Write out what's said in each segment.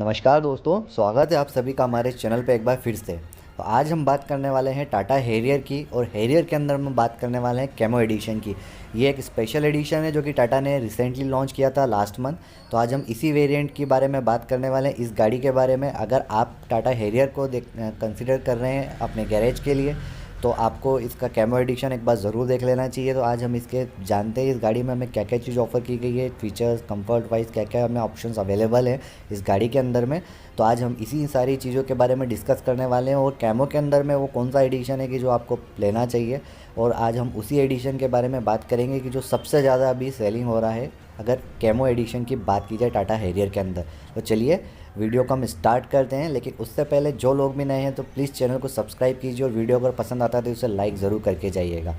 नमस्कार दोस्तों, स्वागत है आप सभी का हमारे चैनल पे एक बार फिर से। तो आज हम बात करने वाले हैं टाटा हैरियर की, और हैरियर के अंदर हम बात करने वाले हैं कैमो एडिशन की। ये एक स्पेशल एडिशन है जो कि टाटा ने रिसेंटली लॉन्च किया था लास्ट मंथ। तो आज हम इसी वेरिएंट के बारे में बात करने वाले हैं, इस गाड़ी के बारे में। अगर आप टाटा हैरियर को कंसिडर कर रहे हैं अपने गैरेज के लिए, तो आपको इसका कैमो एडिशन एक बार ज़रूर देख लेना चाहिए। तो आज हम इसके जानते हैं इस गाड़ी में हमें क्या क्या चीज़ ऑफ़र की गई है, फीचर्स, कंफर्ट वाइज क्या क्या हमें ऑप्शंस अवेलेबल है इस गाड़ी के अंदर में। तो आज हम इसी सारी चीज़ों के बारे में डिस्कस करने वाले हैं, और कैमो के अंदर में वो कौन सा एडिशन है कि जो आपको लेना चाहिए। और आज हम उसी एडिशन के बारे में बात करेंगे कि जो सबसे ज़्यादा अभी सेलिंग हो रहा है अगर कैमो एडिशन की बात की जाए टाटा हैरियर के अंदर। तो चलिए वीडियो को हम स्टार्ट करते हैं, लेकिन उससे पहले जो लोग भी नए हैं तो प्लीज़ चैनल को सब्सक्राइब कीजिए, और वीडियो अगर पसंद आता है तो उसे लाइक ज़रूर करके जाइएगा।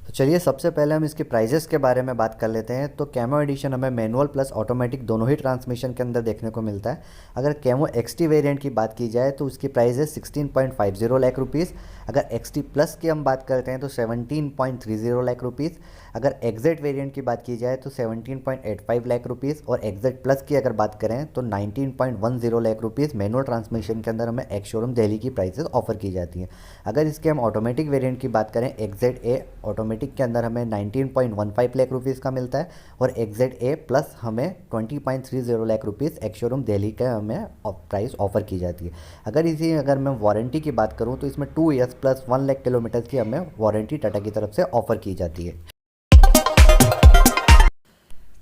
तो चलिए सबसे पहले हम इसके प्राइजेस के बारे में बात कर लेते हैं। तो कैमो एडिशन हमें मैनुअल प्लस ऑटोमेटिक दोनों ही ट्रांसमिशन के अंदर देखने को मिलता है। अगर कैमो एक्सटी वेरिएंट की बात की जाए तो उसकी प्राइस है 16.50 लाख रुपीज़। अगर एक्सटी प्लस की हम बात करते हैं तो 17.30 लाख रुपीज़। अगर एग्जेट वेरिएंट की बात की जाए तो 17.85 लाख रुपीज़, और एग्जेट प्लस की अगर बात करें तो 19.10 लाख रुपीज़ मैनुअल ट्रांसमिशन के अंदर हमें एक्स शोरूम दिल्ली की प्राइसेस ऑफर की जाती हैं। अगर इसके हम ऑटोमेटिक वेरिएंट की बात करें, एग्जेट ए ऑटोमेटिक के अंदर हमें 19.15 लाख रुपीज़ का मिलता है, और एग्जेट ए प्लस हमें 20.30 lakh rupees ex showroom Delhi का हमें प्राइस ऑफर की जाती है। अगर मैं वारंटी की बात करूँ तो इसमें 2 ईयर्स प्लस 1 लाख किलोमीटर की हमें वारंटी टाटा की तरफ से ऑफर की जाती है।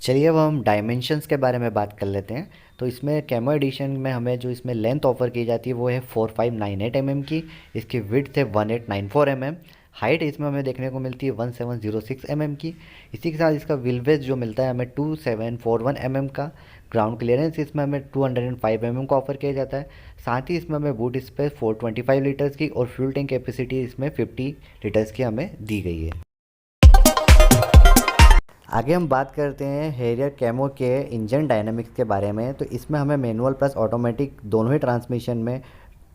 चलिए अब हम डायमेंशंस के बारे में बात कर लेते हैं। तो इसमें कैमो एडिशन में हमें जो इसमें लेंथ ऑफर की जाती है वो है 4598 mm की। इसकी विड्थ है 1894 mm। हाइट इसमें हमें देखने को मिलती है 1706 mm की। इसी के साथ इसका व्हीलबेस जो मिलता है हमें 2741 mm का। ग्राउंड क्लियरेंस इसमें हमें 205 mm का ऑफर किया जाता है। साथ ही इसमें हमें बूट स्पेस 425 लीटर्स की, और फ्यूल टैंक कैपेसिटी इसमें 50 लीटर्स की हमें दी गई है। आगे हम बात करते हैं हैरियर कैमो के इंजन डायनामिक्स के बारे में। तो इसमें हमें मैनुअल प्लस ऑटोमेटिक दोनों ही ट्रांसमिशन में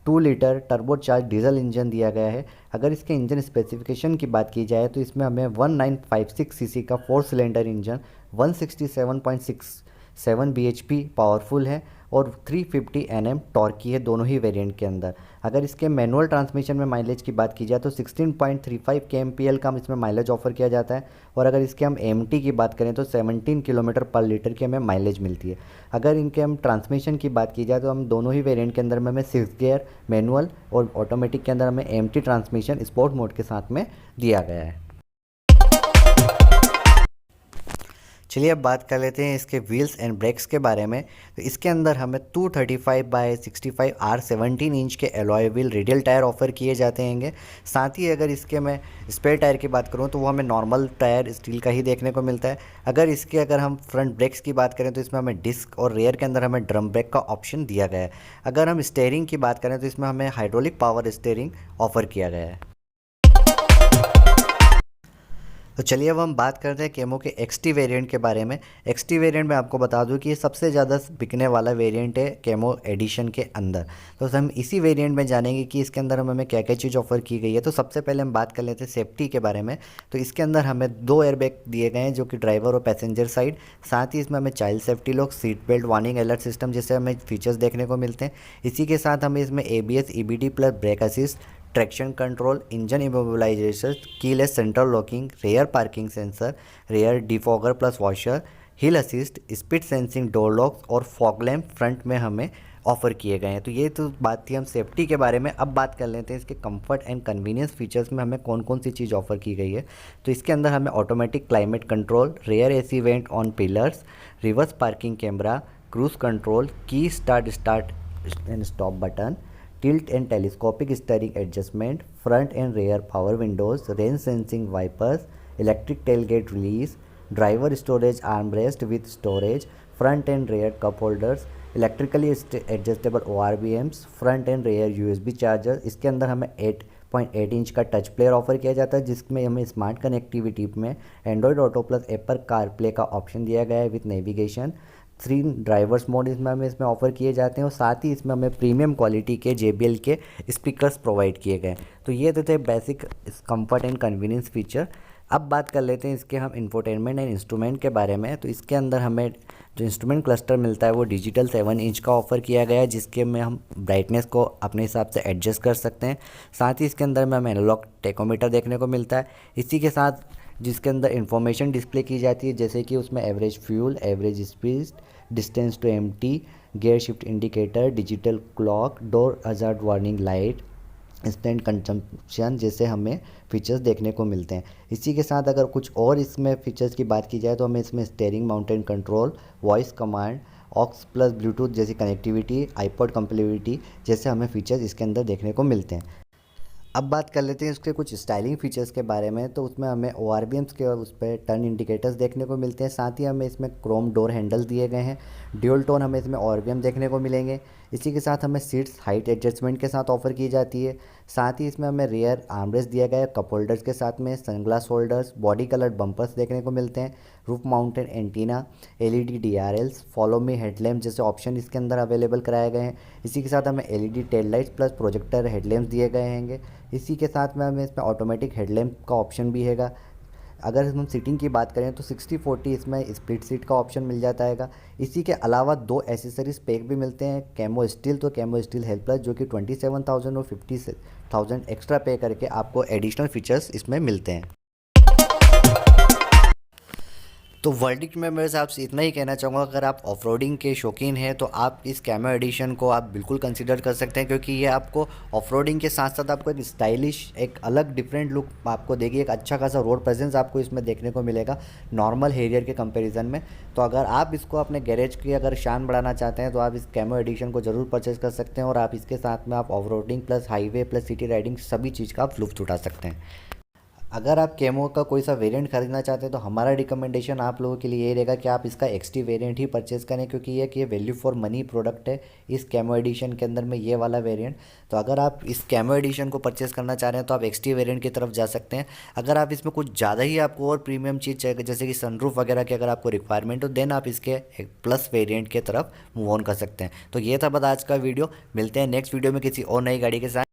2 litre turbo charge diesel engine दिया गया है। अगर इसके इंजन स्पेसिफिकेशन की बात की जाए तो इसमें हमें 1956 सीसी का 4 सिलेंडर इंजन 167.67 bhp पावरफुल है, और 350 Nm टॉर्क की है दोनों ही वेरिएंट के अंदर। अगर इसके मैनुअल ट्रांसमिशन में माइलेज की बात की जाए तो 16.35 kmpl का इसमें माइलेज ऑफर किया जाता है, और अगर इसके हम MT की बात करें तो 17 किलोमीटर पर लीटर की हमें माइलेज मिलती है। अगर इनके हम ट्रांसमिशन की बात की जाए तो हम दोनों ही वेरिएंट के अंदर में हमें 6 गियर मैनुअल, और ऑटोमेटिक के अंदर हमें MT ट्रांसमिशन स्पोर्ट मोड के साथ में दिया गया है। चलिए अब बात कर लेते हैं इसके व्हील्स एंड ब्रेक्स के बारे में। तो इसके अंदर हमें 235/65 R17 इंच के alloy wheel radial tyre offer किए जाते हैं। साथ ही अगर इसके मैं स्पेयर टायर की बात करूं तो वो हमें नॉर्मल टायर स्टील का ही देखने को मिलता है। अगर हम फ्रंट ब्रेक्स की बात करें तो इसमें हमें डिस्क, और रेयर के अंदर हमें ड्रम ब्रेक का ऑप्शन दिया गया है। अगर हम स्टीयरिंग की बात करें तो इसमें हमें हाइड्रोलिक पावर स्टीयरिंग ऑफर किया गया है। तो चलिए अब हम बात करते हैं कैमो के एक्सटी वेरिएंट के बारे में। एक्सटी वेरिएंट में आपको बता दूं कि ये सबसे ज़्यादा बिकने वाला वेरिएंट है कैमो एडिशन के अंदर। तो हम इसी वेरिएंट में जानेंगे कि इसके अंदर हमें क्या क्या चीज़ ऑफर की गई है। तो सबसे पहले हम बात कर लेते हैं सेफ्टी के बारे में। तो इसके अंदर हमें 2 एयरबैग दिए गए हैं जो कि ड्राइवर और पैसेंजर साइड। साथ ही इसमें हमें child safety lock, seat belt, warning alert system जैसे हमें फीचर्स देखने को मिलते हैं। इसी के साथ हमें इसमें ABS, EBD plus brake assist, traction control, engine immobilisation, keyless central locking, rear parking sensor, rear defogger plus washer, hill assist, speed sensing door locks, और फॉग लैम्प फ्रंट में हमें ऑफर किए गए हैं। तो ये तो बात थी हम सेफ्टी के बारे में। अब बात कर लेते हैं इसके कंफर्ट एंड कन्वीनियंस फीचर्स में हमें कौन कौन सी चीज़ ऑफर की गई है। तो इसके अंदर हमें automatic climate control, rear AC vent on pillars, reverse parking camera, cruise control, key start and stop button, tilt and telescopic steering adjustment, front and rear power windows, rain sensing wipers, electric tailgate release, driver storage armrest with storage, front and rear cup holders, electrically adjustable ORBMs, front and rear USB charger। इसके अंदर हमें 8.8 inch का touch player offer किया जाता है, जिसमें हमें smart connectivity में Android auto plus Apple CarPlay का ऑप्शन दिया गया है विथ नेविगेशन। 3 ड्राइवर्स मोड इसमें ऑफर किए जाते हैं, और साथ ही इसमें हमें प्रीमियम क्वालिटी के JBL के स्पीकर्स प्रोवाइड किए गए। तो ये तो थे basic comfort and convenience feature. अब बात कर लेते हैं इसके हम इंफोटेनमेंट एंड इंस्ट्रूमेंट के बारे में। तो इसके अंदर हमें जो इंस्ट्रूमेंट क्लस्टर मिलता है वो डिजिटल 7 इंच का ऑफ़र किया गया है, जिसके में हम ब्राइटनेस को अपने हिसाब से एडजस्ट कर सकते हैं। साथ ही इसके अंदर में हमें एनालॉग टेकोमीटर देखने को मिलता है। इसी के साथ जिसके अंदर इंफॉर्मेशन डिस्प्ले की जाती है, जैसे कि उसमें average fuel, average speed, distance to empty, gear shift indicator, digital clock, door hazard warning light, instant consumption जैसे हमें फीचर्स देखने को मिलते हैं। इसी के साथ अगर कुछ और इसमें फीचर्स की बात की जाए तो हमें इसमें steering mounted control, voice command, aux plus Bluetooth जैसी कनेक्टिविटी, आईपॉड कंपेटिबिलिटी जैसे हमें फीचर्स इसके अंदर देखने को मिलते हैं। अब बात कर लेते हैं इसके कुछ स्टाइलिंग फीचर्स के बारे में। तो उसमें हमें ORVMs के उस पर टर्न इंडिकेटर्स देखने को मिलते हैं। साथ ही हमें इसमें क्रोम डोर हैंडल्स दिए गए हैं। ड्यूल टोन हमें इसमें ORVM देखने को मिलेंगे। इसी के साथ हमें सीट्स हाइट एडजस्टमेंट के साथ ऑफर की जाती है। साथ ही इसमें हमें रियर आर्मरेस्ट दिया गया है कप होल्डर्स के साथ में, sunglass holders, body coloured bumpers देखने को मिलते हैं, roof mounted antenna, LED DRLs, follow me headlamp जैसे ऑप्शन इसके अंदर अवेलेबल कराए गए हैं। इसी के साथ हमें LED tail lights plus projector headlamps दिए गए हैं। इसी के साथ में हमें इसमें ऑटोमेटिक हेडलैम्प का ऑप्शन भी हैगा। अगर हम सीटिंग की बात करें तो 60-40 इसमें स्प्लिट सीट का ऑप्शन मिल जाता है। इसी के अलावा 2 एसेसरीज पैक भी मिलते हैं, कैमो स्टील तो कैमो स्टील हेल्प प्लस, जो कि 27,000 और 50,000 एक्स्ट्रा पे करके आपको एडिशनल फीचर्स इसमें मिलते हैं। तो वर्डिक्ट में मेरे हिसाब से इतना ही कहना चाहूँगा, अगर आप ऑफरोडिंग के शौकीन हैं तो आप इस कैमो एडिशन को आप बिल्कुल कंसीडर कर सकते हैं, क्योंकि ये आपको ऑफरोडिंग के साथ साथ आपको एक स्टाइलिश, एक अलग डिफरेंट लुक आपको देगी। एक अच्छा खासा रोड प्रेजेंस आपको इसमें देखने को मिलेगा नॉर्मल हैरियर के कंपैरिजन में। तो अगर आप इसको अपने गैरेज की अगर शान बढ़ाना चाहते हैं तो आप इस कैमो एडिशन को ज़रूर परचेज़ कर सकते हैं, और आप इसके साथ में आप off-roading plus highway plus city riding सभी चीज़ का आप लुत्फ़ उठा सकते हैं। अगर आप कैमो का कोई सा वेरिएंट खरीदना चाहते हैं तो हमारा रिकमेंडेशन आप लोगों के लिए ये रहेगा कि आप इसका XT वेरिएंट ही परचेज़ करें, क्योंकि ये वैल्यू फॉर मनी प्रोडक्ट है इस कैमो एडिशन के अंदर में, ये वाला वेरिएंट। तो अगर आप इस कैमो एडिशन को परचेज़ करना चाह रहे हैं तो आप XT वेरिएंट की तरफ जा सकते हैं। अगर आप इसमें कुछ ज़्यादा ही आपको और प्रीमियम चीज़ चाहिए, जैसे कि सनरूफ वगैरह की अगर आपको रिक्वायरमेंट हो, देन आप इसके प्लस वेरियंट की तरफ मूव ऑन कर सकते हैं। तो ये था बस आज का वीडियो। मिलते हैं नेक्स्ट वीडियो में किसी और नई गाड़ी के साथ।